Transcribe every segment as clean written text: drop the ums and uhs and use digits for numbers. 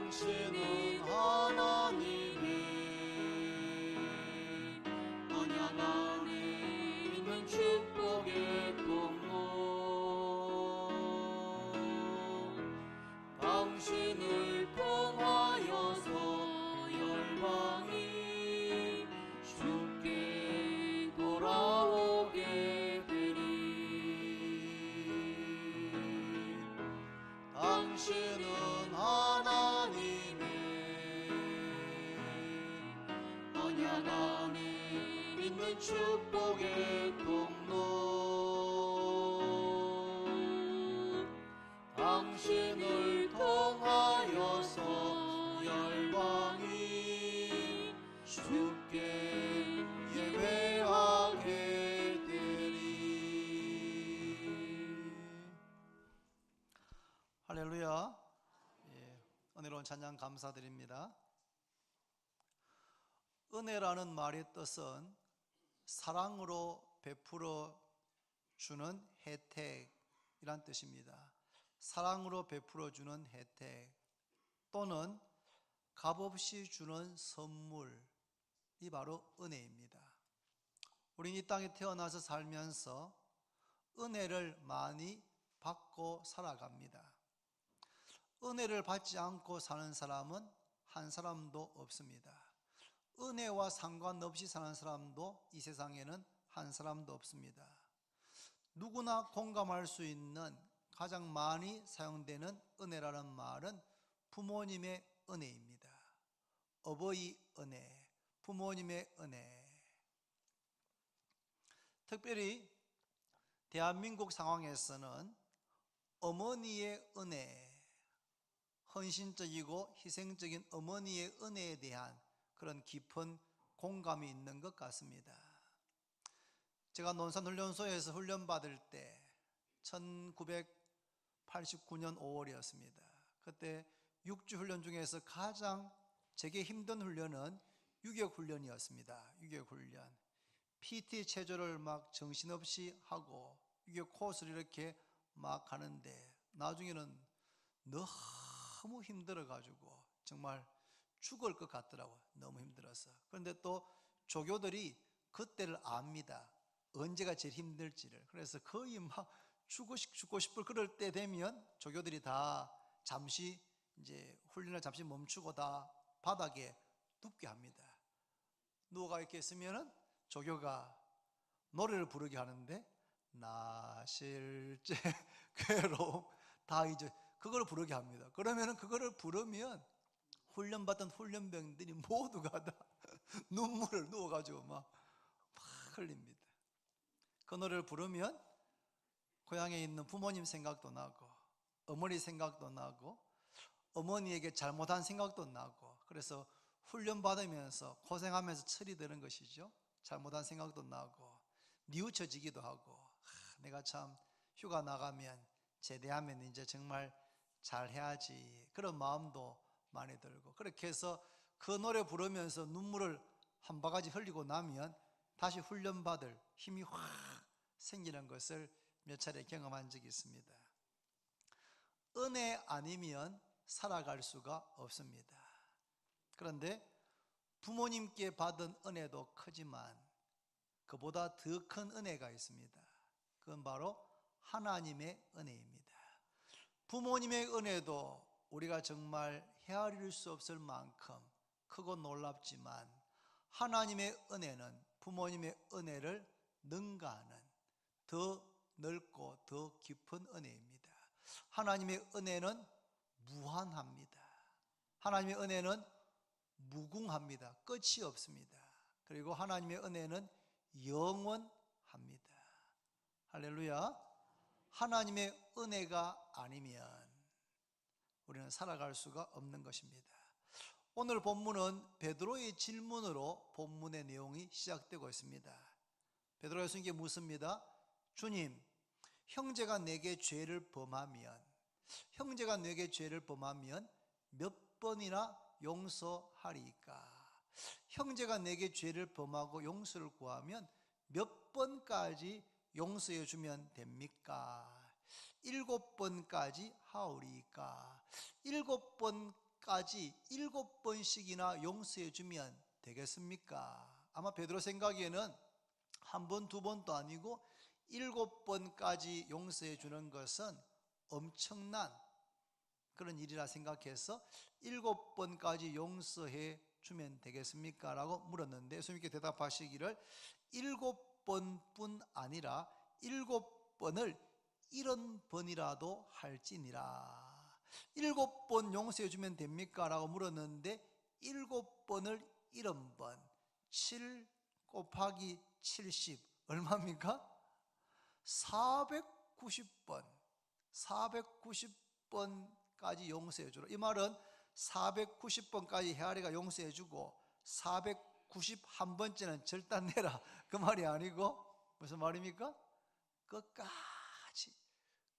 당신은 하나님의 언약 안에 있는 축복의 통로. 당신을 통하여서 열방이 주께 돌아오게 되리. 당신은 하나님의 언약 안에 있는 축복의 통로. 당신을 통하여서 열방이 주께 예배하게 되리. 할렐루야. 은혜로운 찬양 감사드립니다. 은혜라는 말의 뜻은 사랑으로 베풀어 주는 혜택이란 뜻입니다. 사랑으로 베풀어 주는 혜택 또는 값없이 주는 선물이 바로 은혜입니다. 우리는 이 땅에 태어나서 살면서 은혜를 많이 받고 살아갑니다. 은혜를 받지 않고 사는 사람은 한 사람도 없습니다. 은혜와 상관없이 사는 사람도 이 세상에는 한 사람도 없습니다. 누구나 공감할 수 있는 가장 많이 사용되는 은혜라는 말은 부모님의 은혜입니다. 어버이 은혜, 부모님의 은혜. 특별히 대한민국 상황에서는 어머니의 은혜, 헌신적이고 희생적인 어머니의 은혜에 대한 그런 깊은 공감이 있는 것 같습니다. 제가 논산훈련소에서 훈련받을 때 1989년 5월이었습니다. 그때 6주 훈련 중에서 가장 제게 힘든 훈련은 유격훈련이었습니다. 유격훈련. PT 체조를 막 정신없이 하고 유격 코스를 이렇게 막 하는데 나중에는 너무 힘들어가지고 정말 죽을 것 같더라고요. 너무 힘들어서. 그런데 또 조교들이 그때를 압니다. 언제가 제일 힘들지를. 그래서 거의 막 죽고 싶을 그럴 때 되면 조교들이 다 잠시 이제 훈련을 잠시 멈추고 다 바닥에 눕게 합니다. 누워가 이렇게 있으면은 조교가 노래를 부르게 하는데 나 실제 괴로움 다 이제 그걸 부르게 합니다. 그러면은 그거를 부르면 훈련받던 훈련병들이 모두가 다 눈물을 누워가지고 막 흘립니다. 그 노래를 부르면 고향에 있는 부모님 생각도 나고 어머니 생각도 나고 어머니에게 잘못한 생각도 나고 그래서 훈련받으면서 고생하면서 철이 드는 것이죠. 잘못한 생각도 나고 뉘우쳐지기도 하고 내가 참 휴가 나가면 제대하면 이제 정말 잘해야지 그런 마음도 많이 들고 그렇게 해서 그 노래 부르면서 눈물을 한 바가지 흘리고 나면 다시 훈련받을 힘이 확 생기는 것을 몇 차례 경험한 적이 있습니다. 은혜 아니면 살아갈 수가 없습니다. 그런데 부모님께 받은 은혜도 크지만 그보다 더 큰 은혜가 있습니다. 그건 바로 하나님의 은혜입니다. 부모님의 은혜도 우리가 정말 헤아릴 수 없을 만큼 크고 놀랍지만 하나님의 은혜는 부모님의 은혜를 능가하는 더 넓고 더 깊은 은혜입니다. 하나님의 은혜는 무한합니다. 하나님의 은혜는 무궁합니다. 끝이 없습니다. 그리고 하나님의 은혜는 영원합니다. 할렐루야. 하나님의 은혜가 아니면 우리는 살아갈 수가 없는 것입니다. 오늘 본문은 베드로의 질문으로 본문의 내용이 시작되고 있습니다. 베드로의 성경에 묻습니다. 주님, 형제가 내게 죄를 범하면 몇 번이나 용서하리이까? 형제가 내게 죄를 범하고 용서를 구하면 몇 번까지 용서해 주면 됩니까? 7번까지 하오리이까? 7번까지 끝까지 7번씩이나 용서해 주면 되겠습니까? 아마 베드로 생각에는 한 번, 두 번도 아니고 7번까지 용서해 주는 것은 엄청난 그런 일이라 생각해서 7번까지 용서해 주면 되겠습니까? 라고 물었는데 예수님께 대답하시기를 7번뿐 아니라 7번을 70번이라도 할지니라. 7번 용서해 주면 됩니까? 라고 물었는데 7번을 70번, 7 곱하기 70 얼마입니까? 490번 490번까지 용서해 주라. 이 말은 490번까지 헤아리가 용서해 주고 491번째는 절단내라 그 말이 아니고 무슨 말입니까?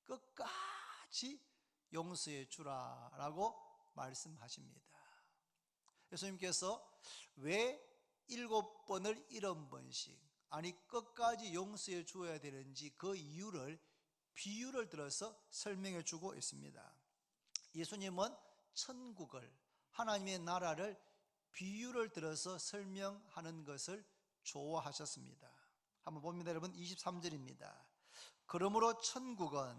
끝까지 용서해 주라라고 말씀하십니다. 예수님께서 왜 7번을 70번씩 아니 끝까지 용서해 주어야 되는지 그 이유를 비유를 들어서 설명해 주고 있습니다. 예수님은 천국을 하나님의 나라를 비유를 들어서 설명하는 것을 좋아하셨습니다. 한번 봅니다. 여러분 23절입니다. 그러므로 천국은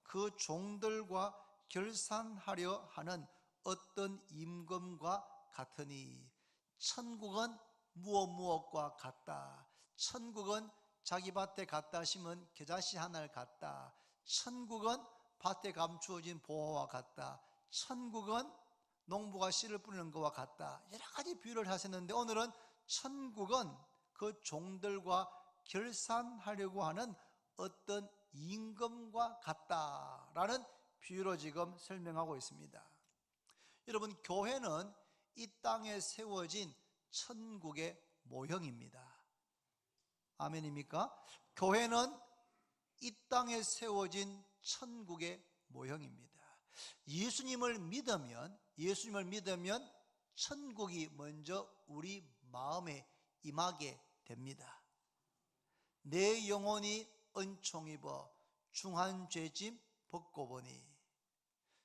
그 종들과 결산하려 하는 어떤 임금과 같으니 천국은 무엇과 같다. 천국은 자기 밭에 갖다 심은 겨자씨 하나를 같다. 천국은 밭에 감추어진 보화와 같다. 천국은 농부가 씨를 뿌리는 것과 같다. 여러 가지 비유를 하셨는데 오늘은 천국은 그 종들과 결산하려고 하는 어떤 임금과 같다라는 비유로 지금 설명하고 있습니다. 여러분, 교회는 이 땅에 세워진 천국의 모형입니다. 아멘입니까? 교회는 이 땅에 세워진 천국의 모형입니다. 예수님을 믿으면 천국이 먼저 우리 마음에 임하게 됩니다. 내 영혼이 은총 입어 중한 죄짐 벗고 보니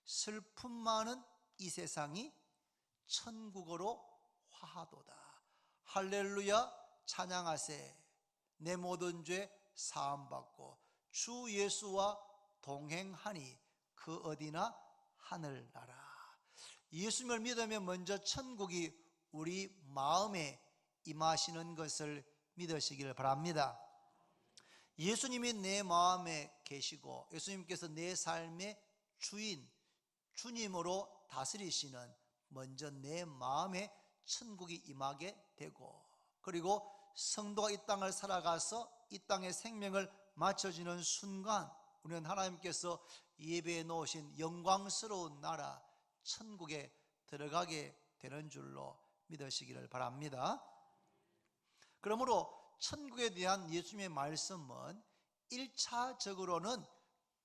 슬픔 많은 이 세상이 천국으로 화하도다. 할렐루야 찬양하세. 내 모든 죄 사함받고 주 예수와 동행하니 그 어디나 하늘나라. 예수님을 믿으면 먼저 천국이 우리 마음에 임하시는 것을 믿으시기를 바랍니다. 예수님이 내 마음에 계시고 예수님께서 내 삶의 주인, 주님으로 다스리시는 먼저 내 마음에 천국이 임하게 되고 그리고 성도가 이 땅을 살아가서 이 땅의 생명을 마쳐지는 순간 우리는 하나님께서 예배해 놓으신 영광스러운 나라 천국에 들어가게 되는 줄로 믿으시기를 바랍니다. 그러므로 천국에 대한 예수님의 말씀은 1차적으로는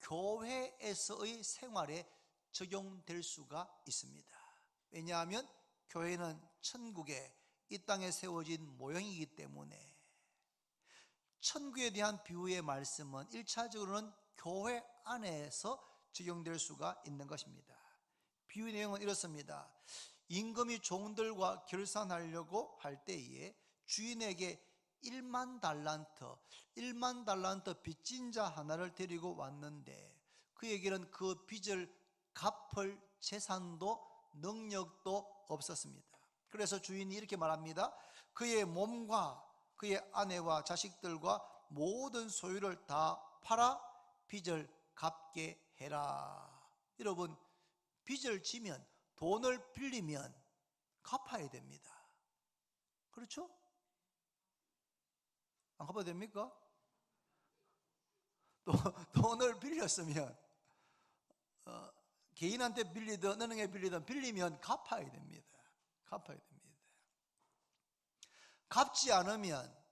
교회에서의 생활에 적용될 수가 있습니다. 왜냐하면 교회는 천국에 이 땅에 세워진 모형이기 때문에 천국에 대한 비유의 말씀은 1차적으로는 교회 안에서 적용될 수가 있는 것입니다. 비유 내용은 이렇습니다. 임금이 종들과 결산하려고 할 때에 주인에게 1만 달란트 빚진 자 하나를 데리고 왔는데 그에게는 그 빚을 갚을 재산도 능력도 없었습니다. 그래서 주인이 이렇게 말합니다. 그의 몸과 그의 아내와 자식들과 모든 소유를 다 팔아 빚을 갚게 해라. 여러분, 빚을 지면 돈을 빌리면 갚아야 됩니다. 그렇죠? 안 갚아도 됩니까? 또 돈을 빌렸으면 개인한테 빌리든 은행에 빌리든 빌리면 갚아야 됩니다. 갚아야 됩니다. 갚지 않으면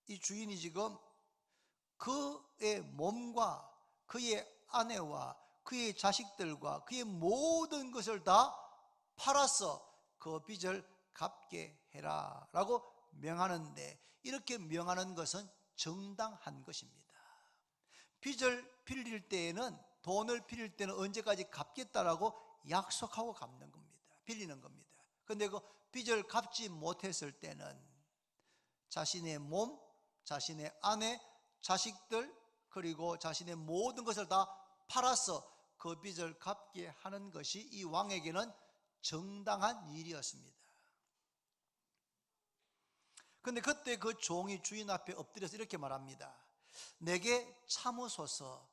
이 주인이 지금 그의 몸과 그의 아내와 그의 자식들과 그의 모든 것을 다 팔아서 그 빚을 갚게 해라 라고 명하는데 이렇게 명하는 것은 정당한 것입니다. 빚을 빌릴 때에는 돈을 빌릴 때는 언제까지 갚겠다라고 약속하고 갚는 겁니다. 빌리는 겁니다. 그런데 그 빚을 갚지 못했을 때는 자신의 몸, 자신의 아내, 자식들, 그리고 자신의 모든 것을 다 팔아서 그 빚을 갚게 하는 것이 이 왕에게는 정당한 일이었습니다. 그런데 그때 그 종이 주인 앞에 엎드려서 이렇게 말합니다. 내게 참으소서,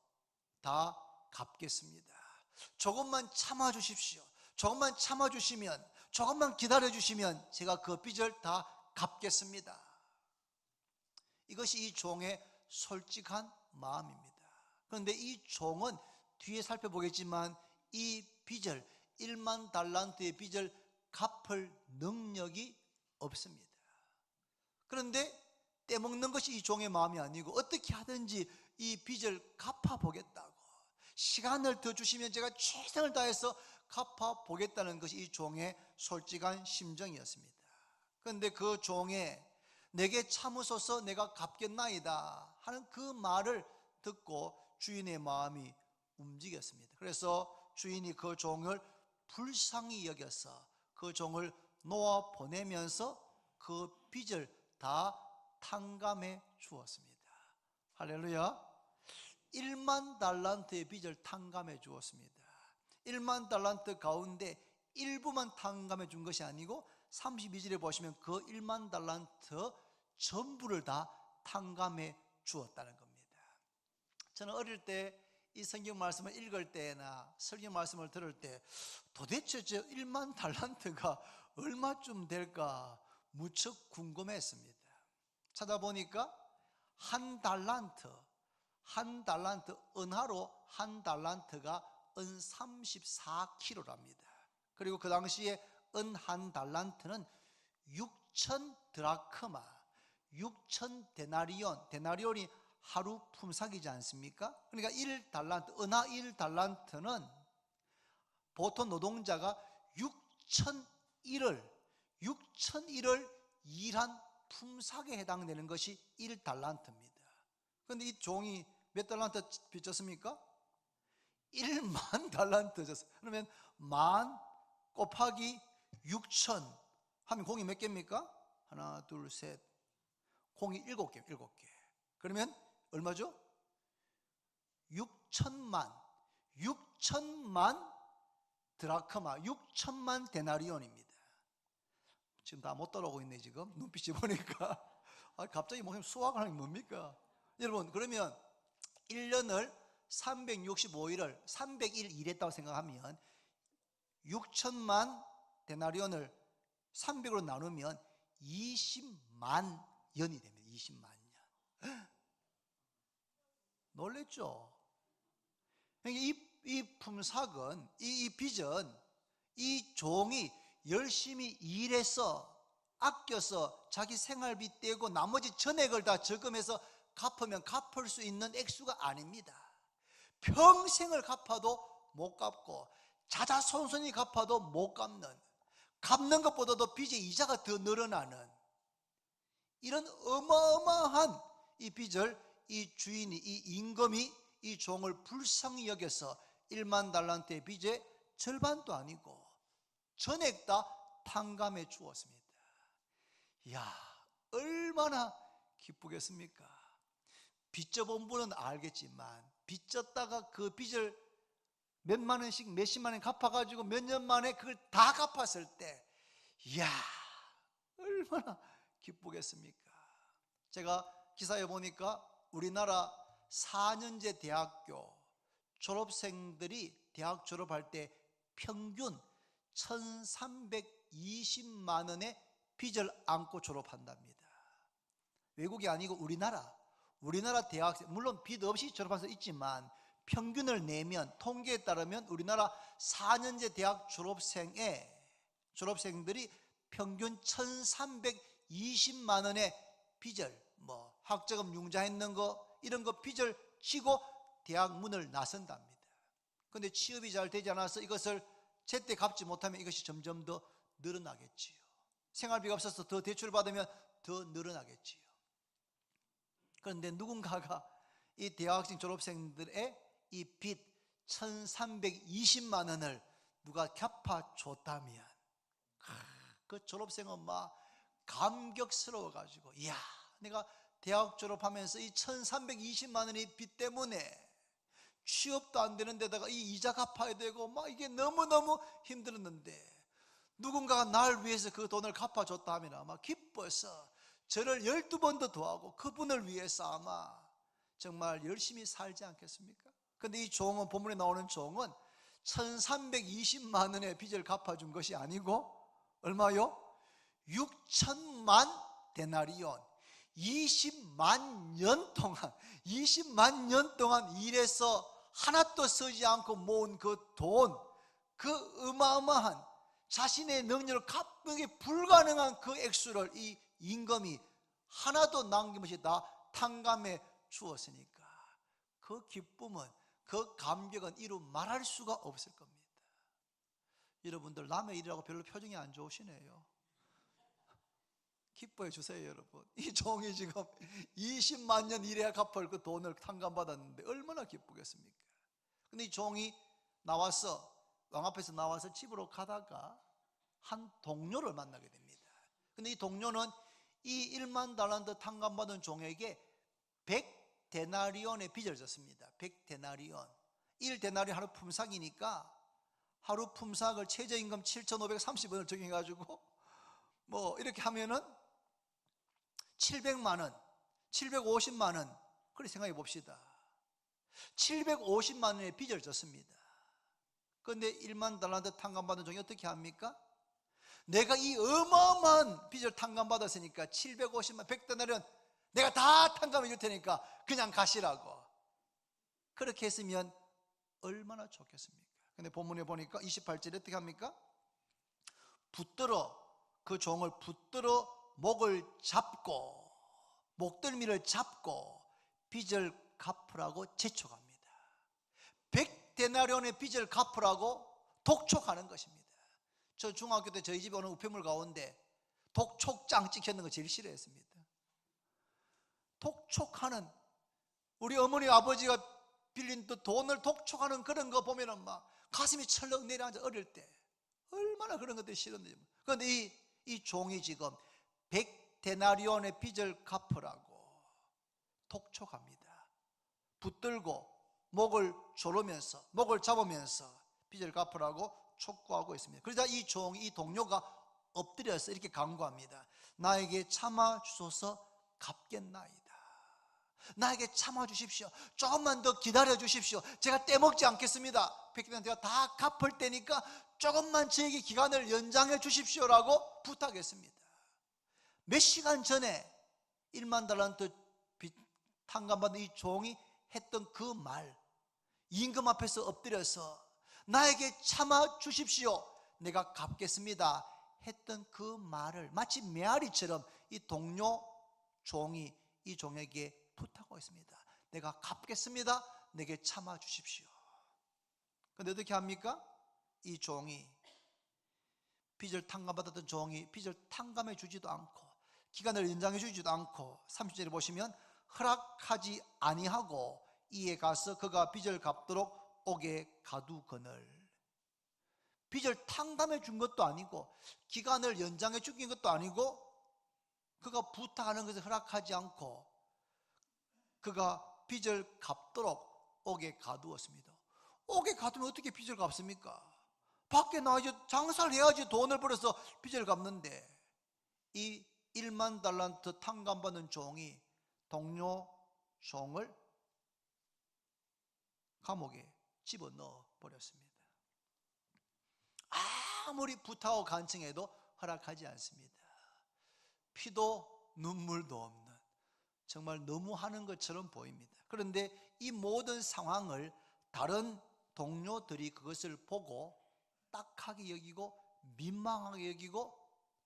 다 갚겠습니다. 조금만 참아 주십시오. 조금만 참아 주시면, 조금만 기다려 주시면 제가 그 빚을 다 갚겠습니다. 이것이 이 종의 솔직한 마음입니다. 그런데 이 종은 뒤에 살펴보겠지만 이 빚을, 1만 달란트의 빚을 갚을 능력이 없습니다. 그런데 떼먹는 것이 이 종의 마음이 아니고 어떻게 하든지 이 빚을 갚아보겠다고, 시간을 더 주시면 제가 최선을 다해서 갚아보겠다는 것이 이 종의 솔직한 심정이었습니다. 그런데 그 종의 내게 참으소서 내가 갚겠나이다 하는 그 말을 듣고 주인의 마음이 움직였습니다. 그래서 주인이 그 종을 불쌍히 여겨서 그 종을 놓아 보내면서 그 빚을 다 탕감해 주었습니다. 할렐루야. 1만 달란트의 빚을 탕감해 주었습니다. 1만 달란트 가운데 일부만 탕감해 준 것이 아니고 32절에 보시면 그 1만 달란트 전부를 다 탕감해 주었다는 겁니다. 저는 어릴 때 이 성경 말씀을 읽을 때나 성경 말씀을 들을 때 도대체 저 1만 달란트가 얼마쯤 될까 무척 궁금했습니다. 찾아보니까 한 달란트, 은하로 한 달란트가 은 34kg랍니다. 그리고 그 당시에 은 한 달란트는 6천 드라크마, 6천 데나리온, 데나리온이 하루 품삯이지 않습니까? 그러니까 1달란트, 은하 1달란트는 보통 노동자가 6천일을 일한 품삯에 해당되는 것이 1달란트입니다. 그런데 이 종이 몇 달란트 빚졌습니까? 1만 달란트 졌어요. 그러면 만 곱하기 6천 하면 공이 몇 개입니까? 하나, 둘, 셋. 공이 7개. 그러면 얼마죠? 6천만 드라크마, 6천만 데나리온입니다. 지금 다 못 따라오고 있네. 지금 눈빛이 보니까 갑자기 뭐 수학을 하는 게 뭡니까? 여러분, 그러면 1년을 365일을 300일 일했다고 생각하면 6천만 데나리온을 300으로 나누면 20만 년이 됩니다. 20만 년. 놀랬죠? 이 품삯은, 이 빚은 이 종이 열심히 일해서 아껴서 자기 생활비 떼고 나머지 전액을 다 저금해서 갚으면 갚을 수 있는 액수가 아닙니다. 평생을 갚아도 못 갚고 자자손손이 갚아도 못 갚는 것보다도 빚의 이자가 더 늘어나는 이런 어마어마한 이 빚을 이 주인이, 이 임금이 이 종을 불쌍히 여겨서 1만 달란트의 빚의 절반도 아니고 전액 다 탕감해 주었습니다. 이야, 얼마나 기쁘겠습니까? 빚져본 분은 알겠지만 빚졌다가 그 빚을 몇만 원씩 몇십만 원 갚아가지고 몇 년 만에 그걸 다 갚았을 때 이야, 얼마나 기쁘겠습니까? 제가 기사에 보니까 우리나라 4년제 대학교 졸업생들이 대학 졸업할 때 평균 1,320만 원의 빚을 안고 졸업한답니다. 외국이 아니고 우리나라 대학생, 물론 빚 없이 졸업한 사람 있지만 평균을 내면, 통계에 따르면 우리나라 4년제 대학 졸업생들이 평균 1,320만 원의 빚을, 학자금 융자했는 거 이런 거 빚을 지고 대학 문을 나선답니다. 그런데 취업이 잘 되지 않아서 이것을 제때 갚지 못하면 이것이 점점 더 늘어나겠지요. 생활비가 없어서 더 대출을 받으면 더 늘어나겠지요. 그런데 누군가가 이 대학생 졸업생들의 이 빚 1,320만 원을 누가 갚아줬다면 그 졸업생은 막 감격스러워 가지고, 이야, 내가 대학 졸업하면서 이 1320만 원의 빚 때문에 취업도 안 되는 데다가 이 이자 갚아야 되고 막 이게 너무너무 힘들었는데 누군가가 날 위해서 그 돈을 갚아줬다 하면 아마 기뻐서 저를 12번도 더하고 그분을 위해서 아마 정말 열심히 살지 않겠습니까? 근데 이 종은, 본문에 나오는 종은 1320만 원의 빚을 갚아준 것이 아니고 얼마요? 6천만 데나리온, 20만 년 동안 일해서 하나도 쓰지 않고 모은 그 돈, 그 어마어마한 자신의 능력을 갚기 불가능한 그 액수를 이 임금이 하나도 남김없이 다 탕감해 주었으니까 그 기쁨은, 그 감격은 이루 말할 수가 없을 겁니다. 여러분들 남의 일이라고 별로 표정이 안 좋으시네요. 기뻐해 주세요, 여러분. 이 종이 지금 20만 년 일해야 갚을 그 돈을 탕감받았는데 얼마나 기쁘겠습니까? 근데 이 종이 나와서, 왕 앞에서 나와서 집으로 가다가 한 동료를 만나게 됩니다. 근데 이 동료는 이 1만 달란트 탕감받은 종에게 100데나리온의 빚을 졌습니다. 100데나리온, 1데나리온 하루 품삯이니까 하루 품삯을 최저임금 7,530원을 적용해가지고 뭐 이렇게 하면은 700만 원, 750만 원, 그렇게 생각해 봅시다. 750만 원의 빚을 졌습니다. 그런데 1만 달란트 탕감받은 종이 어떻게 합니까? 내가 이 어마어마한 빚을 탕감받았으니까 750만, 100데나리온 내가 다 탕감해 줄 테니까 그냥 가시라고. 그렇게 했으면 얼마나 좋겠습니까? 근데 본문에 보니까 28절에 어떻게 합니까? 그 종을 붙들어 목을 잡고, 목덜미를 잡고 빚을 갚으라고 재촉합니다. 100데나리온의 빚을 갚으라고 독촉하는 것입니다. 저 중학교 때 저희 집에 오는 우편물 가운데 독촉장 찍혀있는 거 제일 싫어했습니다. 독촉하는, 우리 어머니 아버지가 빌린 돈을 독촉하는 그런 거 보면은 막 가슴이 철렁 내려앉아. 어릴 때 얼마나 그런 것들이 싫었는지. 그런데 이 종이 지금 100데나리온의 빚을 갚으라고 독촉합니다. 붙들고 목을 조르면서, 목을 잡으면서 빚을 갚으라고 촉구하고 있습니다. 그러자 이 종이, 이 동료가 엎드려서 이렇게 간구합니다. 나에게 참아 주소서, 갚겠나이다. 나에게 참아 주십시오. 조금만 더 기다려 주십시오. 제가 떼먹지 않겠습니다. 100데나리온 제가 다 갚을 테니까 조금만 저에게 기간을 연장해 주십시오라고 부탁했습니다. 몇 시간 전에 1만 달란트 탕감받은 이 종이 했던 그 말, 임금 앞에서 엎드려서 나에게 참아 주십시오, 내가 갚겠습니다 했던 그 말을 마치 메아리처럼 이 동료 종이 이 종에게 부탁하고 있습니다. 내가 갚겠습니다, 내게 참아 주십시오. 그런데 어떻게 합니까? 이 종이, 빚을 탕감받았던 종이 빚을 탕감해 주지도 않고 기간을 연장해 주지도 않고 30절에 보시면 허락하지 아니하고 이에 가서 그가 빚을 갚도록 옥에 가두거늘. 빚을 탕감해 준 것도 아니고 기간을 연장해 준 것도 아니고 그가 부탁하는 것을 허락하지 않고 그가 빚을 갚도록 옥에 가두었습니다. 옥에 가두면 어떻게 빚을 갚습니까? 밖에 나와야지, 장사를 해야지 돈을 벌어서 빚을 갚는데 이 1만 달란트 탕감받는 종이 동료 종을 감옥에 집어넣어 버렸습니다. 아무리 부탁하고 간청해도 허락하지 않습니다. 피도 눈물도 없는, 정말 너무하는 것처럼 보입니다. 그런데 이 모든 상황을 다른 동료들이 그것을 보고 딱하게 여기고 민망하게 여기고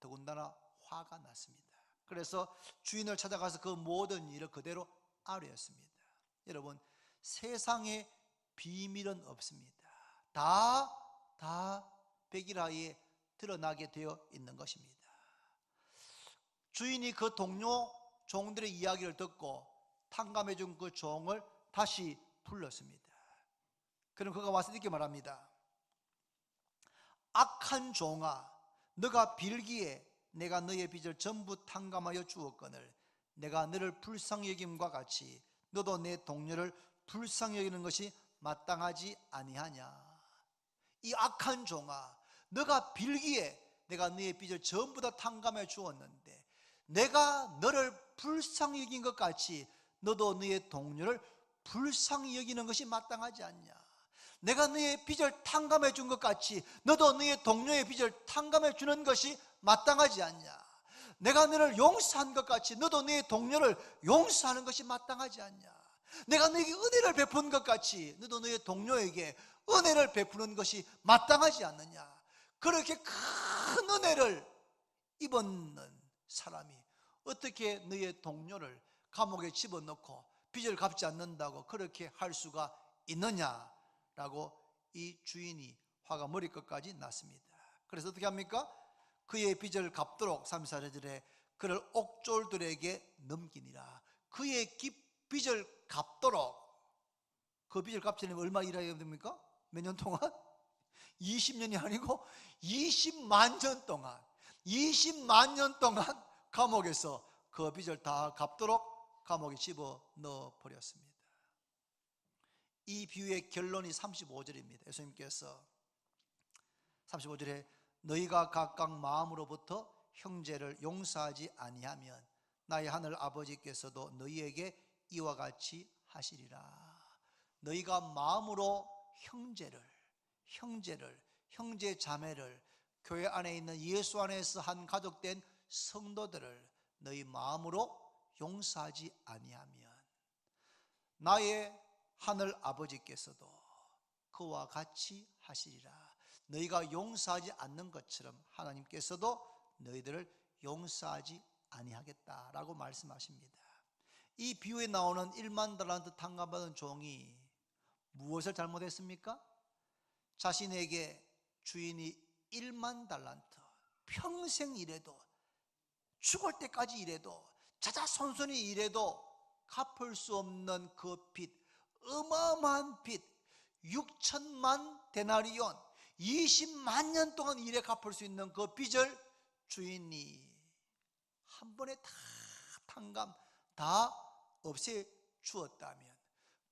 더군다나 화가 났습니다. 그래서 주인을 찾아가서 그 모든 일을 그대로 아뢰었습니다. 여러분, 세상에 비밀은 없습니다. 다 백일하에 드러나게 되어 있는 것입니다. 주인이 그 동료 종들의 이야기를 듣고 탕감해 준 그 종을 다시 불렀습니다. 그럼 그가 와서 이렇게 말합니다. 악한 종아, 너가 빌기에 내가 너의 빚을 전부 탕감하여 주었거늘 내가 너를 불쌍히 여김과 같이 너도 내 동료를 불쌍히 여기는 것이 마땅하지 아니하냐. 이 악한 종아, 너가 빌기에 내가 너의 빚을 전부 다 탕감해 주었는데 내가 너를 불쌍히 여긴 것 같이 너도 너의 동료를 불쌍히 여기는 것이 마땅하지 않냐. 내가 너의 빚을 탕감해 준 것 같이 너도 너의 동료의 빚을 탕감해 주는 것이 마땅하지 않냐. 내가 너를 용서한 것 같이 너도 너의 동료를 용서하는 것이 마땅하지 않냐. 내가 너에게 은혜를 베푼 것 같이 너도 너의 동료에게 은혜를 베푸는 것이 마땅하지 않느냐. 그렇게 큰 은혜를 입었는 사람이 어떻게 너의 동료를 감옥에 집어넣고 빚을 갚지 않는다고 그렇게 할 수가 있느냐라고 이 주인이 화가 머리끝까지 났습니다. 그래서 어떻게 합니까? 그의 빚을 갚도록 34절에 그를 옥졸들에게 넘기니라. 그의 빚을 갚도록, 그 빚을 갚으려면 얼마 일해야 됩니까? 몇 년 동안? 20년이 아니고 20만 년 동안, 20만 년 동안 감옥에서 그 빚을 다 갚도록 감옥에 집어넣어 버렸습니다. 이 비유의 결론이 35절입니다. 예수님께서 35절에 너희가 각각 마음으로부터 형제를 용서하지 아니하면 나의 하늘 아버지께서도 너희에게 이와 같이 하시리라. 너희가 마음으로 형제 자매를, 교회 안에 있는 예수 안에서 한 가족된 성도들을 너희 마음으로 용서하지 아니하면 나의 하늘 아버지께서도 그와 같이 하시리라. 너희가 용서하지 않는 것처럼 하나님께서도 너희들을 용서하지 아니하겠다라고 말씀하십니다. 이 비유에 나오는 1만 달란트 탕감받은 종이 무엇을 잘못했습니까? 자신에게 주인이 1만 달란트, 평생 일해도, 죽을 때까지 일해도, 자자손손이 일해도 갚을 수 없는 그 빚, 어마어마한 빚, 6천만 데나리온, 20만 년 동안 일해 갚을 수 있는 그 빚을 주인이 한 번에 다 탕감, 다 없애 주었다면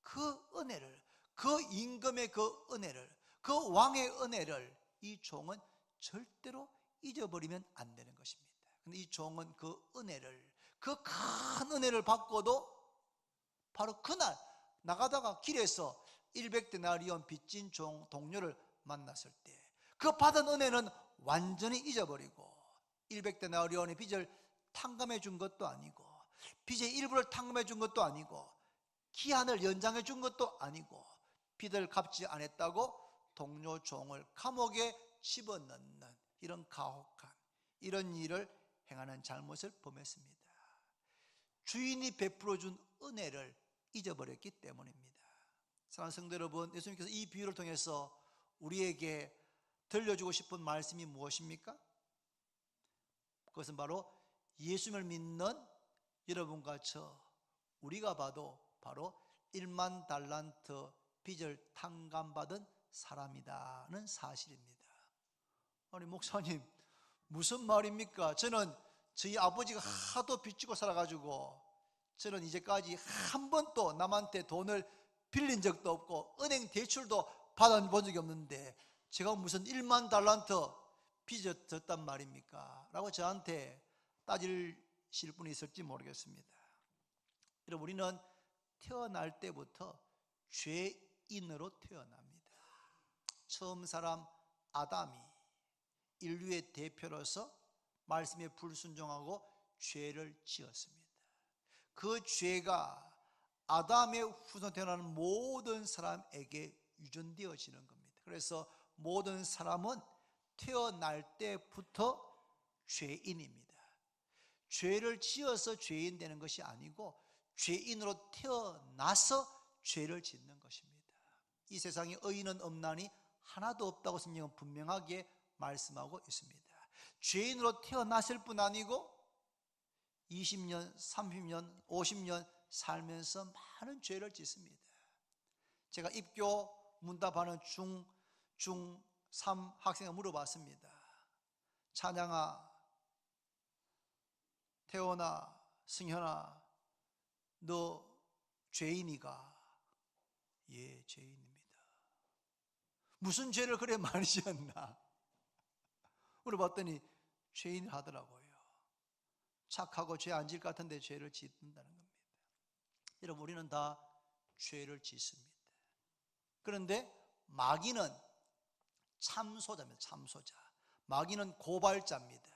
그 은혜를, 그 임금의 그 은혜를, 그 왕의 은혜를 이 종은 절대로 잊어버리면 안 되는 것입니다. 근데 이 종은 그 은혜를, 그 큰 은혜를 받고도 바로 그날 나가다가 길에서 100데나리온 빚진 종 동료를 만났을 때 그 받은 은혜는 완전히 잊어버리고 100데나리온의 빚을 탕감해 준 것도 아니고 빚의 일부를 탕감해 준 것도 아니고 기한을 연장해 준 것도 아니고 빚을 갚지 않았다고 동료 종을 감옥에 집어넣는 이런 가혹한 이런 일을 행하는 잘못을 범했습니다. 주인이 베풀어 준 은혜를 잊어버렸기 때문입니다. 사랑하는 성도 여러분, 예수님께서 이 비유를 통해서 우리에게 들려주고 싶은 말씀이 무엇입니까? 그것은 바로 예수님을 믿는 여러분과 저, 우리가 봐도 바로 1만 달란트 빚을 탕감받은 사람이다는 사실입니다. 아니 목사님 무슨 말입니까? 저는 저희 아버지가 하도 빚지고 살아가지고 저는 이제까지 한 번도 남한테 돈을 빌린 적도 없고 은행 대출도 받아본 적이 없는데 제가 무슨 1만 달란트 빚을 졌단 말입니까? 라고 저한테 따지실 분이 있을지 모르겠습니다. 여러분, 우리는 태어날 때부터 죄인으로 태어납니다. 처음 사람 아담이 인류의 대표로서 말씀에 불순종하고 죄를 지었습니다. 그 죄가 아담의 후손 태어나는 모든 사람에게 유전되어지는 겁니다. 그래서 모든 사람은 태어날 때부터 죄인입니다. 죄를 지어서 죄인 되는 것이 아니고 죄인으로 태어나서 죄를 짓는 것입니다. 이 세상에 의인은 없나니 하나도 없다고 성경은 분명하게 말씀하고 있습니다. 죄인으로 태어났을 뿐 아니고 20년, 30년, 50년 살면서 많은 죄를 짓습니다. 제가 입교 문답하는 학생이 물어봤습니다. 찬양아, 태원아, 승현아, 너 죄인이가? 예, 죄인입니다. 무슨 죄를 그래 많이 지었나? 물어봤더니 죄인을 하더라고요. 착하고 죄 안 지을 것 같은데 죄를 짓는다는 겁니다. 여러분, 우리는 다 죄를 짓습니다. 그런데 마귀는 참소자입니다. 참소자. 마귀는 고발자입니다.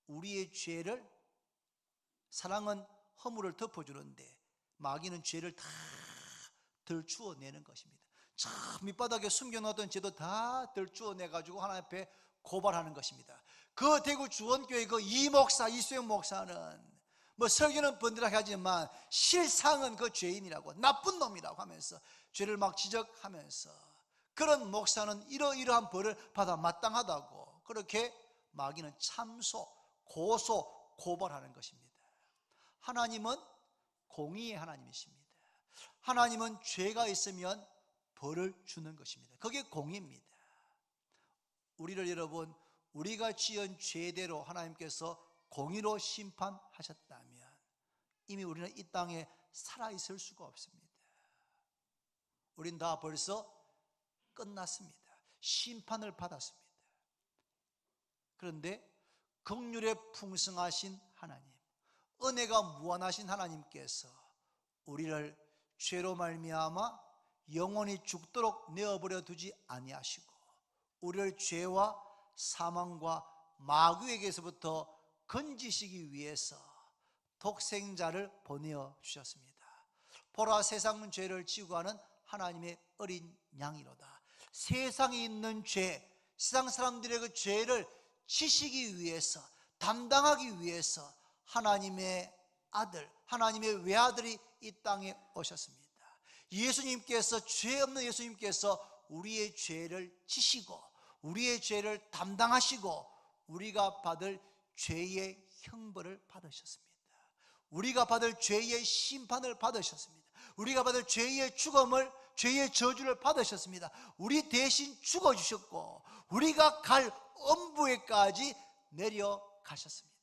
우리의 죄를, 사랑은 허물을 덮어주는데 마귀는 죄를 다 덜추어내는 것입니다. 참 밑바닥에 숨겨놓았던 죄도 다 덜추어내가지고 하나님 앞에 고발하는 것입니다. 그 대구 주원교회 그 이목사, 이수영 목사는 뭐 설교는 번들하게 하지만 실상은 그 죄인이라고, 나쁜 놈이라고 하면서 죄를 막 지적하면서, 그런 목사는 이러이러한 벌을 받아 마땅하다고 그렇게 마귀는 참소, 고소, 고발하는 것입니다. 하나님은 공의의 하나님이십니다. 하나님은 죄가 있으면 벌을 주는 것입니다. 그게 공의입니다. 우리를, 여러분, 우리가 지은 죄대로 하나님께서 공의로 심판하셨다면 이미 우리는 이 땅에 살아있을 수가 없습니다. 우린 다 벌써 끝났습니다. 심판을 받았습니다. 그런데 긍휼에 풍성하신 하나님, 은혜가 무한하신 하나님께서 우리를 죄로 말미암아 영원히 죽도록 내어버려 두지 아니하시고 우리를 죄와 사망과 마귀에게서부터 건지시기 위해서 독생자를 보내어 주셨습니다. 보라, 세상 죄를 지고 가는 하나님의 어린 양이로다. 세상에 있는 죄, 세상 사람들의 그 죄를 지시기 위해서, 담당하기 위해서 하나님의 아들, 하나님의 외아들이 이 땅에 오셨습니다. 예수님께서, 죄 없는 예수님께서 우리의 죄를 지시고 우리의 죄를 담당하시고 우리가 받을 죄의 형벌을 받으셨습니다. 우리가 받을 죄의 심판을 받으셨습니다. 우리가 받을 죄의 죽음을, 죄의 저주를 받으셨습니다. 우리 대신 죽어주셨고 우리가 갈 엄부에까지 내려가셨습니다.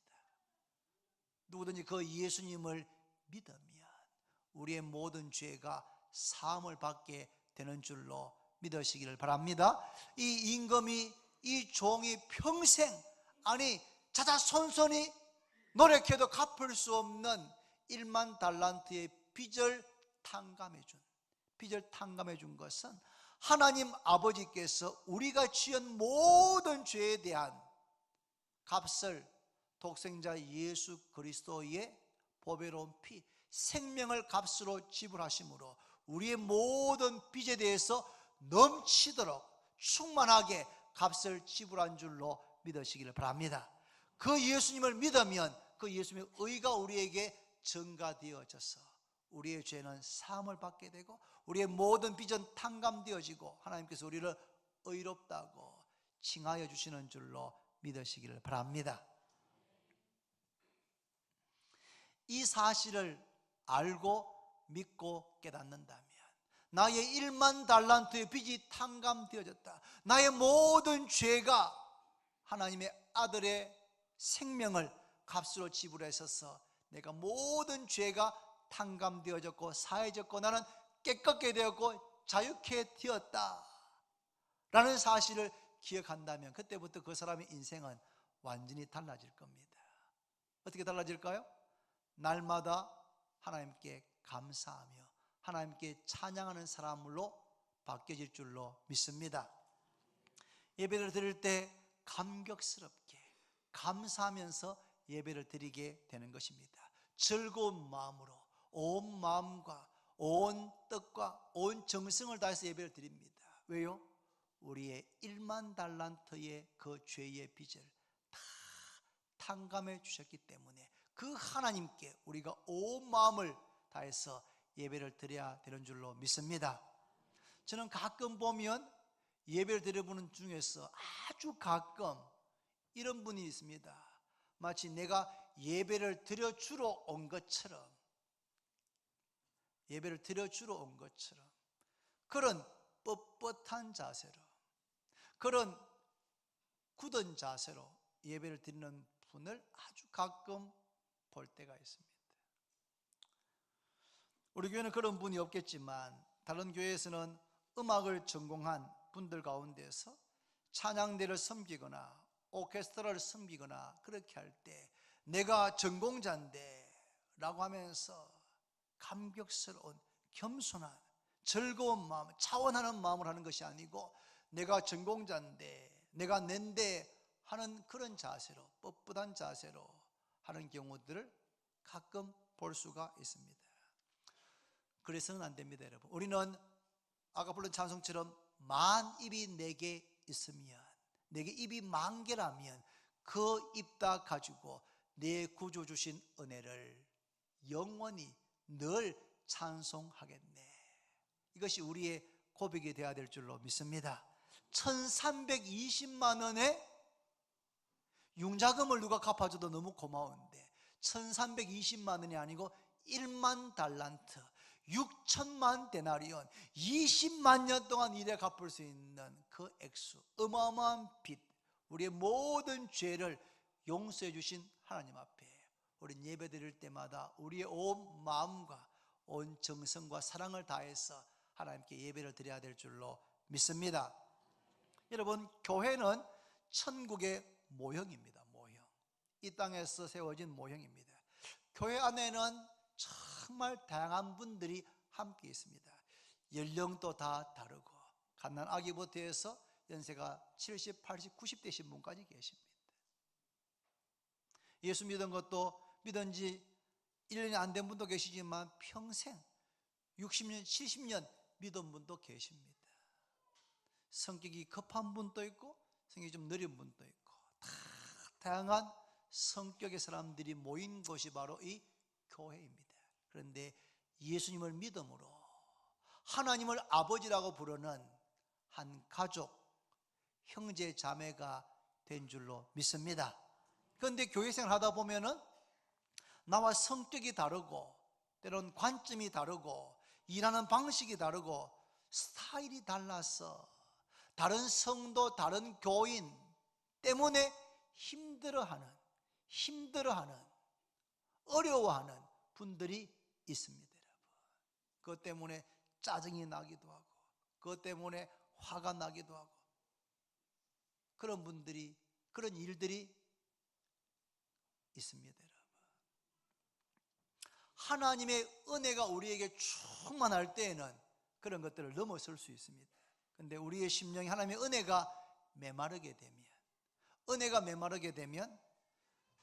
누구든지 그 예수님을 믿으면 우리의 모든 죄가 사함을 받게 되는 줄로 믿으시기를 바랍니다. 이 임금이, 이 종이 평생, 아니 자자손손이 노력해도 갚을 수 없는 1만 달란트의 빚을 탕감해 준 것은 하나님 아버지께서 우리가 지은 모든 죄에 대한 값을 독생자 예수 그리스도의 보배로운 피, 생명을 값으로 지불하심으로 우리의 모든 빚에 대해서 넘치도록 충만하게 값을 지불한 줄로 믿으시기를 바랍니다. 그 예수님을 믿으면 그 예수님의 의가 우리에게 전가되어져서 우리의 죄는 사함을 받게 되고 우리의 모든 빚은 탕감되어지고 하나님께서 우리를 의롭다고 칭하여 주시는 줄로 믿으시기를 바랍니다. 이 사실을 알고 믿고 깨닫는다면 나의 1만 달란트의 빚이 탕감되어졌다, 나의 모든 죄가 하나님의 아들의 생명을 값으로 지불하셔서 내가 모든 죄가 탕감되어졌고 사해졌고 나는 깨끗게 되었고 자유케 되었다 라는 사실을 기억한다면 그때부터 그 사람의 인생은 완전히 달라질 겁니다. 어떻게 달라질까요? 날마다 하나님께 감사하며 하나님께 찬양하는 사람으로 바뀌어질 줄로 믿습니다. 예배를 드릴 때 감격스럽게 감사하면서 예배를 드리게 되는 것입니다. 즐거운 마음으로 온 마음과 온 뜻과 온 정성을 다해서 예배를 드립니다. 왜요? 우리의 1만 달란트의 그 죄의 빚을 다 탕감해 주셨기 때문에 그 하나님께 우리가 온 마음을 다해서 예배를 드려야 되는 줄로 믿습니다. 저는 가끔 보면 예배를 드려보는 중에서 아주 가끔 이런 분이 있습니다. 마치 내가 예배를 드려주러 온 것처럼, 예배를 드려주러 온 것처럼 그런 뻣뻣한 자세로, 그런 굳은 자세로 예배를 드리는 분을 아주 가끔 볼 때가 있습니다. 우리 교회는 그런 분이 없겠지만 다른 교회에서는 음악을 전공한 분들 가운데서 찬양대를 섬기거나 오케스트라를 섬기거나 그렇게 할 때 내가 전공자인데 라고 하면서 감격스러운 겸손한 즐거운 마음, 차원하는 마음을 하는 것이 아니고 내가 전공자인데 내가 낸데 하는 그런 자세로, 뻣뻣한 자세로 하는 경우들을 가끔 볼 수가 있습니다. 그래서는 안 됩니다, 여러분. 우리는 아까 부른 찬송처럼 만 입이 내게 있으면, 내게 입이 만 개라면 그 입 다 가지고 내 구주 주신 은혜를 영원히 늘 찬송하겠네. 이것이 우리의 고백이 되어야 될 줄로 믿습니다. 1320만 원의 융자금을 누가 갚아줘도 너무 고마운데 1320만 원이 아니고 1만 달란트, 6천만 데나리온, 20만 년 동안 일해 갚을 수 있는 그 액수, 어마어마한 빚, 우리의 모든 죄를 용서해 주신 하나님 앞에 우리는 예배 드릴 때마다 우리의 온 마음과 온 정성과 사랑을 다해서 하나님께 예배를 드려야 될 줄로 믿습니다. 여러분, 교회는 천국의 모형입니다. 모형. 이 땅에서 세워진 모형입니다. 교회 안에는 정말 다양한 분들이 함께 있습니다. 연령도 다 다르고 갓난 아기부터 해서 연세가 70, 80, 90 되신 분까지 계십니다. 예수 믿은 것도 믿은 지 1년이 안 된 분도 계시지만 평생 60년, 70년 믿은 분도 계십니다. 성격이 급한 분도 있고 성격이 좀 느린 분도 있고 다 다양한 성격의 사람들이 모인 곳이 바로 이 교회입니다. 그런데 예수님을 믿음으로 하나님을 아버지라고 부르는 한 가족, 형제 자매가 된 줄로 믿습니다. 그런데 교회 생활 하다 보면은 나와 성격이 다르고 때로는 관점이 다르고 일하는 방식이 다르고 스타일이 달라서 다른 성도, 다른 교인 때문에 힘들어하는, 어려워하는 분들이 있습니다, 여러분. 그것 때문에 짜증이 나기도 하고, 그것 때문에 화가 나기도 하고, 그런 분들이, 그런 일들이 있습니다, 여러분. 하나님의 은혜가 우리에게 충만할 때에는 그런 것들을 넘어설 수 있습니다. 그런데 우리의 심령이 하나님의 은혜가 메마르게 되면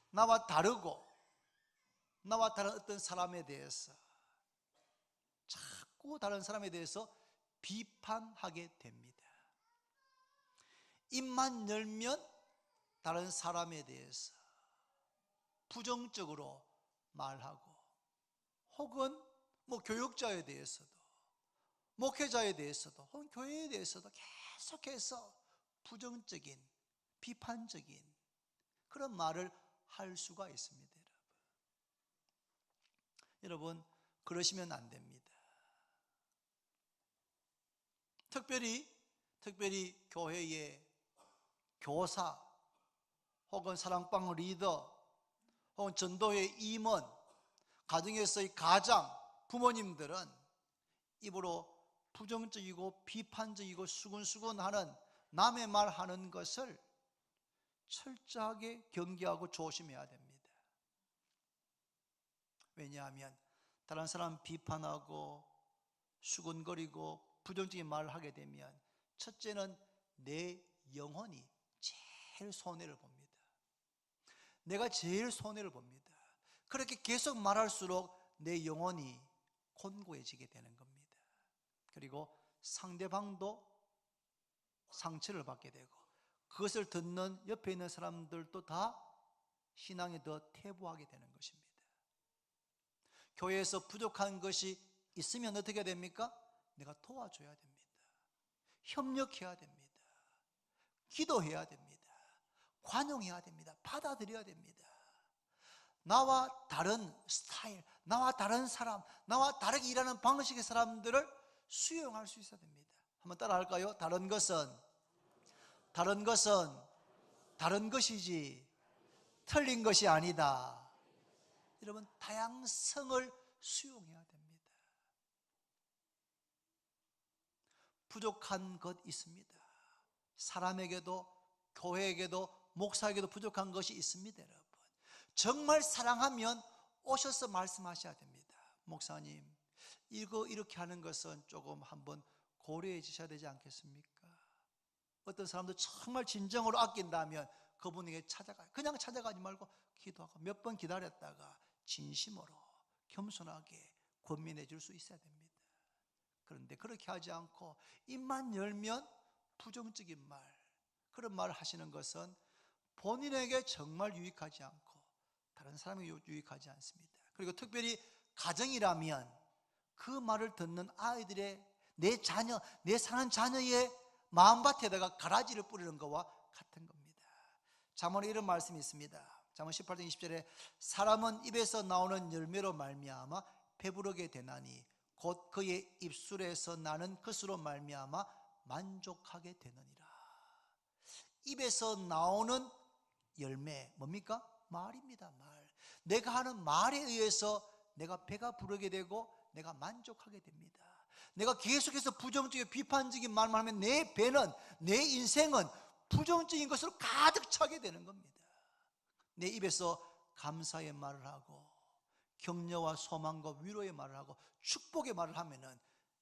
나와 다르고 나와 다른 어떤 사람에 대해서 자꾸 다른 사람에 대해서 비판하게 됩니다. 입만 열면 다른 사람에 대해서 부정적으로 말하고 혹은 교육자에 대해서도 목회자에 대해서도 혹은 교회에 대해서도 계속해서 부정적인, 비판적인 그런 말을 할 수가 있습니다. 여러분, 그러시면 안 됩니다. 특별히 교회의 교사 혹은 사랑방 리더 혹은 전도회 임원, 가정에서의 가장, 부모님들은 입으로 부정적이고 비판적이고 수근수근하는 남의 말하는 것을 철저하게 경계하고 조심해야 됩니다. 왜냐하면 다른 사람 비판하고 수근거리고 부정적인 말을 하게 되면 첫째는 내 영혼이 제일 손해를 봅니다. 내가 제일 손해를 봅니다. 그렇게 계속 말할수록 내 영혼이 곤고해지게 되는 겁니다. 그리고 상대방도 상처를 받게 되고 그것을 듣는 옆에 있는 사람들도 다 신앙에 더 퇴보하게 되는 것입니다. 교회에서 부족한 것이 있으면 어떻게 됩니까? 내가 도와줘야 됩니다. 협력해야 됩니다. 기도해야 됩니다. 관용해야 됩니다. 받아들여야 됩니다. 나와 다른 스타일, 나와 다른 사람, 나와 다르게 일하는 방식의 사람들을 수용할 수 있어야 됩니다. 한번 따라 할까요? 다른 것은 다른 것은 다른 것이지 틀린 것이 아니다. 여러분, 다양성을 수용해야 됩니다. 부족한 것 있습니다. 사람에게도 교회에게도 목사에게도 부족한 것이 있습니다. 여러분, 정말 사랑하면 오셔서 말씀하셔야 됩니다. 목사님, 이거 이렇게 하는 것은 조금 한번 고려해 주셔야 되지 않겠습니까? 어떤 사람도 정말 진정으로 아낀다면 그분에게 찾아가요. 그냥 찾아가지 말고 기도하고 몇 번 기다렸다가 진심으로 겸손하게 권면해 줄 수 있어야 됩니다. 그런데 그렇게 하지 않고 입만 열면 부정적인 말, 그런 말을 하시는 것은 본인에게 정말 유익하지 않고 다른 사람에게 유익하지 않습니다. 그리고 특별히 가정이라면 그 말을 듣는 아이들의 내 자녀, 내 사는 자녀의 마음밭에다가 가라지를 뿌리는 것과 같은 겁니다. 잠언에 이런 말씀이 있습니다. 잠언 18장 20절에 사람은 입에서 나오는 열매로 말미암아 배부르게 되나니 곧 그의 입술에서 나는 것으로 말미암아 만족하게 되느니라. 입에서 나오는 열매 뭡니까? 말입니다. 말. 내가 하는 말에 의해서 내가 배가 부르게 되고 내가 만족하게 됩니다. 내가 계속해서 부정적이고 비판적인 말만 하면 내 배는, 내 인생은 부정적인 것으로 가득 차게 되는 겁니다. 내 입에서 감사의 말을 하고 격려와 소망과 위로의 말을 하고 축복의 말을 하면은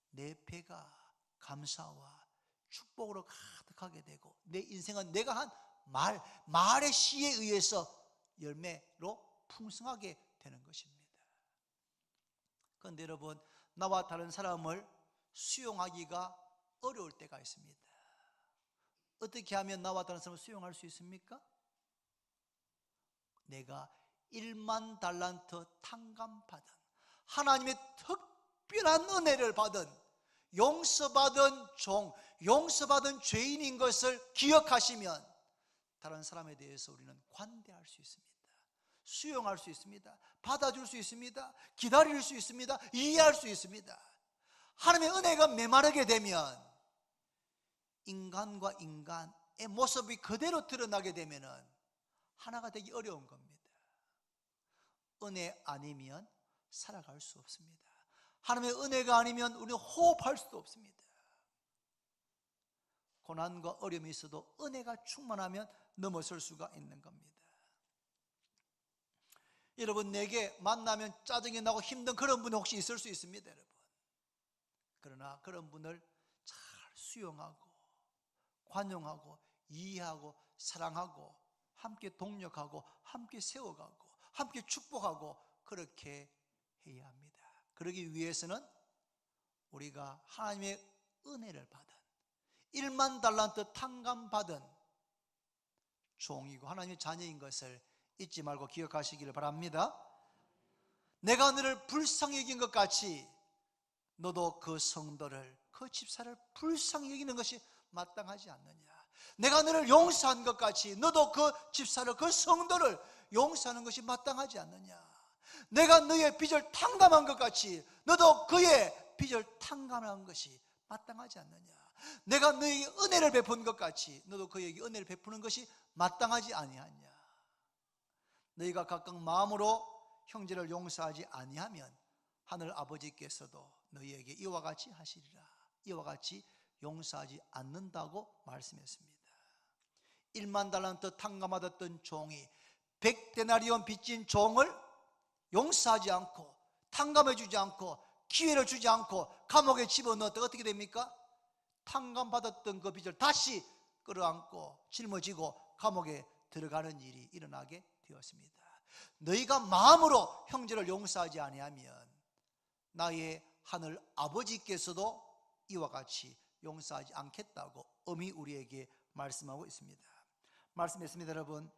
내 배가 감사와 축복으로 가득하게 되고 내 인생은 내가 한 말의 씨에 의해서 열매로 풍성하게 되는 것입니다. 그런데 여러분, 나와 다른 사람을 수용하기가 어려울 때가 있습니다. 어떻게 하면 나와 다른 사람을 수용할 수 있습니까? 내가 1만 달란트 탕감받은 하나님의 특별한 은혜를 받은 용서받은 종, 용서받은 죄인인 것을 기억하시면 다른 사람에 대해서 우리는 관대할 수 있습니다. 수용할 수 있습니다. 받아줄 수 있습니다. 기다릴 수 있습니다. 이해할 수 있습니다. 하나님의 은혜가 메마르게 되면 인간과 인간의 모습이 그대로 드러나게 되면 하나가 되기 어려운 겁니다. 은혜 아니면 살아갈 수 없습니다. 하나님의 은혜가 아니면 우리는 호흡할 수도 없습니다. 고난과 어려움이 있어도 은혜가 충만하면 넘어설 수가 있는 겁니다. 여러분, 내게 만나면 짜증이 나고 힘든 그런 분이 혹시 있을 수 있습니다, 여러분. 그러나 그런 분을 잘 수용하고 관용하고 이해하고 사랑하고 함께 동력하고 함께 세워가고 함께 축복하고 그렇게 해야 합니다. 그러기 위해서는 우리가 하나님의 은혜를 받은 1만 달란트 탕감받은 종이고 하나님의 자녀인 것을 잊지 말고 기억하시기를 바랍니다. 내가 너를 불쌍히 여긴 것 같이 너도 그 성도를, 그 집사를 불쌍히 여기는 것이 마땅하지 않느냐. 내가 너를 용서한 것 같이 너도 그 집사를, 그 성도를 용서하는 것이 마땅하지 않느냐. 내가 너의 빚을 탕감한 것 같이 너도 그의 빚을 탕감한 것이 마땅하지 않느냐. 내가 너에게 은혜를 베푼 것 같이 너도 그에게 은혜를 베푸는 것이 마땅하지 아니하냐. 너희가 각각 마음으로 형제를 용서하지 아니하면 하늘 아버지께서도 너희에게 이와 같이 하시리라. 이와 같이 용서하지 않는다고 말씀했습니다. 1만 달란트 탕감받았던 종이 100데나리온 빚진 종을 용서하지 않고 탕감해 주지 않고 기회를 주지 않고 감옥에 집어넣었다. 어떻게 됩니까? 탕감받았던 그 빚을 다시 끌어안고 짊어지고 감옥에 들어가는 일이 일어나게 되었습니다. 너희가 마음으로 형제를 용서하지 아니하면 나의 하늘 아버지께서도 이와 같이 용서하지 않겠다고 엄히 우리에게 말씀하고 있습니다. 말씀했습니다. 여러분,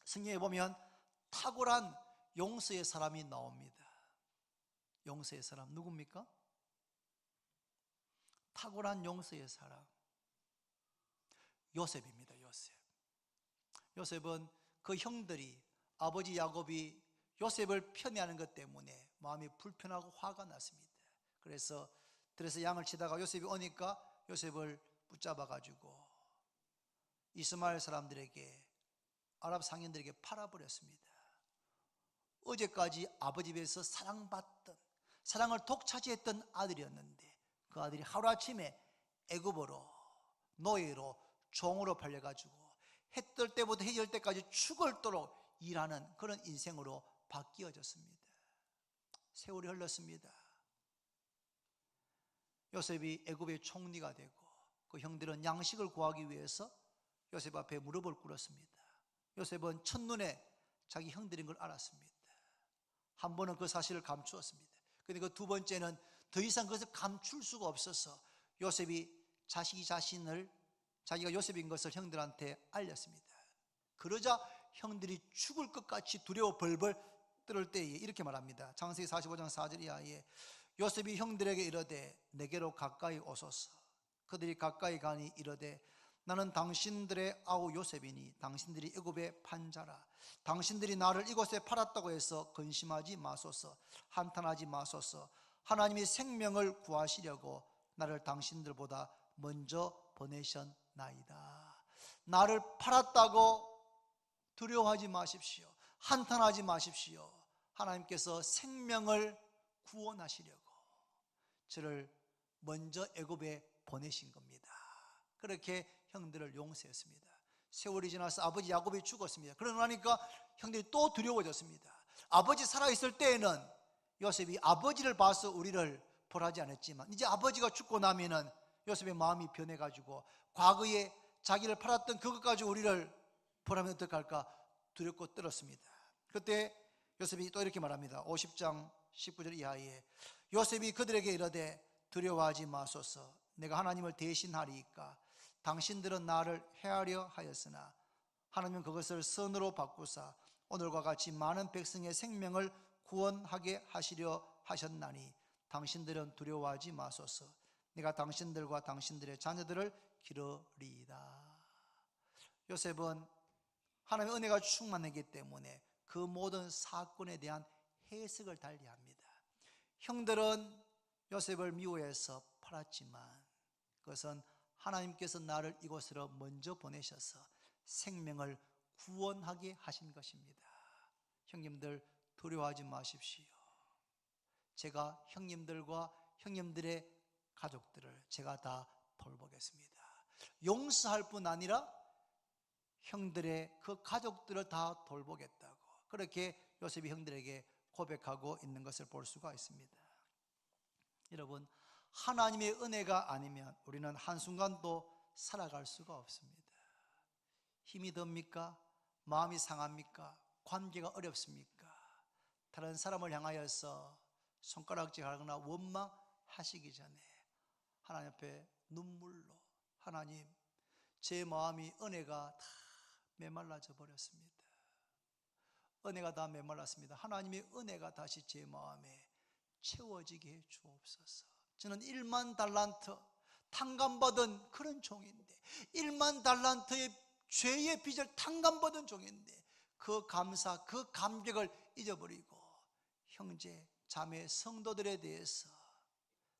성경에 보면 탁월한 용서의 사람이 나옵니다. 용서의 사람 누굽니까? 탁월한 용서의 사람 요셉입니다. 요셉은 그 형들이 아버지 야곱이 요셉을 편애하는 것 때문에 마음이 불편하고 화가 났습니다. 그래서 양을 치다가 요셉이 오니까 요셉을 붙잡아 가지고 이스마엘 사람들에게, 아랍 상인들에게 팔아버렸습니다. 어제까지 아버지 집에서 사랑받던, 사랑을 독차지했던 아들이었는데 그 아들이 하루아침에 애굽으로, 노예로, 종으로 팔려가지고 해 뜰 때부터 해 질 때까지 죽을도록 일하는 그런 인생으로 바뀌어졌습니다. 세월이 흘렀습니다. 요셉이 애굽의 총리가 되고 그 형들은 양식을 구하기 위해서 요셉 앞에 무릎을 꿇었습니다. 요셉은 첫눈에 자기 형들인 걸 알았습니다. 한 번은 그 사실을 감추었습니다. 그런데 그 두 번째는 더 이상 그것을 감출 수가 없어서 요셉이 자기가 요셉인 것을 형들한테 알렸습니다. 그러자 형들이 죽을 것 같이 두려워 벌벌 떨을 때에 이렇게 말합니다. 창세기 45장 4절 이하에 요셉이 형들에게 이르되 내게로 가까이 오소서. 그들이 가까이 가니 이르되 나는 당신들의 아우 요셉이니 당신들이 애굽의 판자라. 당신들이 나를 이곳에 팔았다고 해서 근심하지 마소서. 한탄하지 마소서. 하나님이 생명을 구하시려고 나를 당신들보다 먼저 보내셨나이다. 나를 팔았다고 두려워하지 마십시오. 한탄하지 마십시오. 하나님께서 생명을 구원하시려고 저를 먼저 애굽에 보내신 겁니다. 그렇게 형들을 용서했습니다. 세월이 지나서 아버지 야곱이 죽었습니다. 그러고 나니까 형들이 또 두려워졌습니다. 아버지 살아있을 때에는 요셉이 아버지를 봐서 우리를 벌하지 않았지만 이제 아버지가 죽고 나면은 요셉의 마음이 변해가지고 과거에 자기를 팔았던 그것 가지고 우리를 벌하면 어떡할까 두렵고 떨었습니다. 그때 요셉이 또 이렇게 말합니다. 50장 19절 이하에 요셉이 그들에게 이르되 두려워하지 마소서. 내가 하나님을 대신하리이까. 당신들은 나를 해하려 하였으나 하나님은 그것을 선으로 바꾸사 오늘과 같이 많은 백성의 생명을 구원하게 하시려 하셨나니 당신들은 두려워하지 마소서. 내가 당신들과 당신들의 자녀들을 기르리이다. 요셉은 하나님의 은혜가 충만하기 때문에 그 모든 사건에 대한 해석을 달리합니다. 형들은 요셉을 미워해서 팔았지만 그것은 하나님께서 나를 이곳으로 먼저 보내셔서 생명을 구원하게 하신 것입니다. 형님들 두려워하지 마십시오. 제가 형님들과 형님들의 가족들을 제가 다 돌보겠습니다. 용서할 뿐 아니라 형들의 그 가족들을 다 돌보겠다고 그렇게 요셉이 형들에게 고백하고 있는 것을 볼 수가 있습니다. 여러분, 하나님의 은혜가 아니면 우리는 한순간도 살아갈 수가 없습니다. 힘이 듭니까? 마음이 상합니까? 관계가 어렵습니까? 다른 사람을 향하여서 손가락질하거나 원망하시기 전에 하나님 앞에 눈물로 하나님, 제 마음이 은혜가 다 메말라져 버렸습니다. 은혜가 다 메말랐습니다. 하나님의 은혜가 다시 제 마음에 채워지게 해 주옵소서. 저는 1만 달란트 탕감받은 그런 종인데 1만 달란트의 죄의 빚을 탕감받은 종인데 그 감사, 그 감격을 잊어버리고 형제, 자매, 성도들에 대해서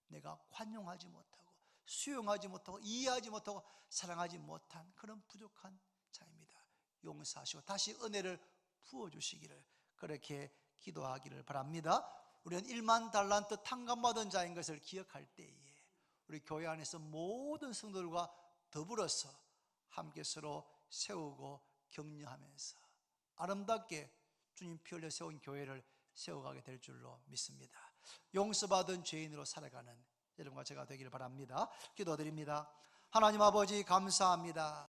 내가 관용하지 못하고 수용하지 못하고 이해하지 못하고 사랑하지 못한 그런 부족한 자입니다. 용서하시고 다시 은혜를 부어주시기를 그렇게 기도하기를 바랍니다. 우리는 1만 달란트 탕감받은 자인 것을 기억할 때에 우리 교회 안에서 모든 성도들과 더불어서 함께 서로 세우고 격려하면서 아름답게 주님 피 흘려 세운 교회를 세워가게 될 줄로 믿습니다. 용서받은 죄인으로 살아가는 여러분과 제가 되기를 바랍니다. 기도드립니다. 하나님 아버지 감사합니다.